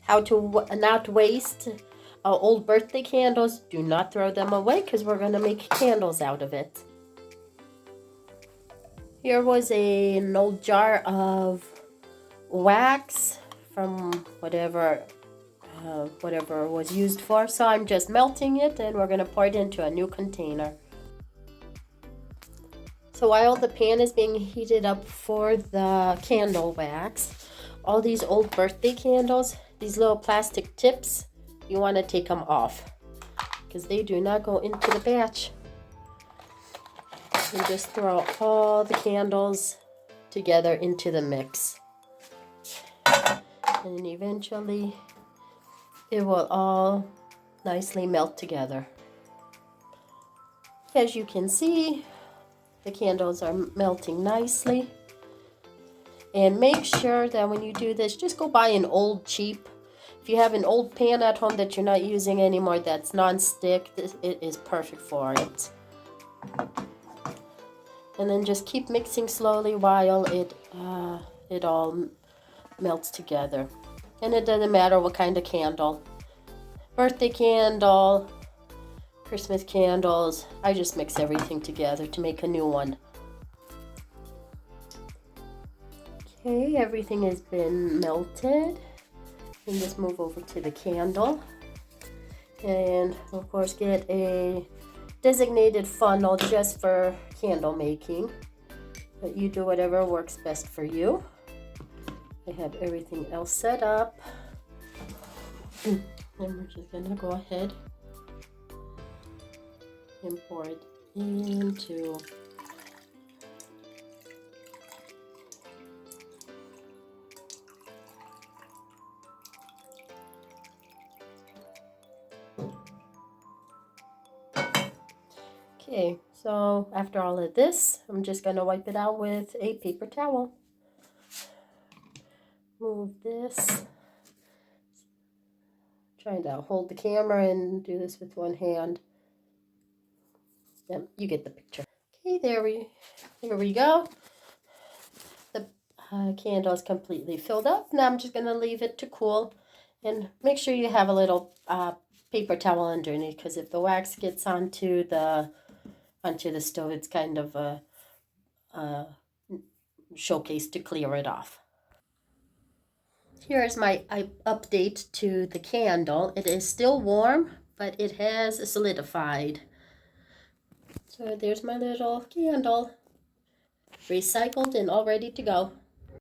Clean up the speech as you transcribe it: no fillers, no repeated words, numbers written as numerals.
how to not waste old birthday candles. Do not throw them away because we're going to make candles out of it. Here was an old jar of wax from whatever it was used for. So I'm just melting it and we're going to pour it into a new container. So while the pan is being heated up for the candle wax, all these old birthday candles, these little plastic tips, you want to take them off because they do not go into the batch. And just throw all the candles together into the mix. And eventually it will all nicely melt together. As you can see, the candles are melting nicely. And make sure that when you do this, just go buy an old cheap. If you have an old pan at home that you're not using anymore that's non-stick, it is perfect for it. And then just keep mixing slowly while it all melts together. And it doesn't matter what kind of candle. Birthday candle, Christmas candles. I just mix everything together to make a new one. Okay, everything has been melted. And just move over to the candle. And of course get a designated funnel just for candle making. But you do whatever works best for you. I have everything else set up. And we're just gonna go ahead and pour it into Okay, so after all of this, I'm just going to wipe it out with a paper towel. Move this. Trying to hold the camera and do this with one hand. Yep, you get the picture. Okay, there we go. The candle is completely filled up. Now I'm just going to leave it to cool. And make sure you have a little paper towel underneath, because if the wax gets onto the stove, it's kind of a showcase to clear it off. Here's my update to the candle. It is still warm, but it has solidified. So there's my little candle, recycled and all ready to go.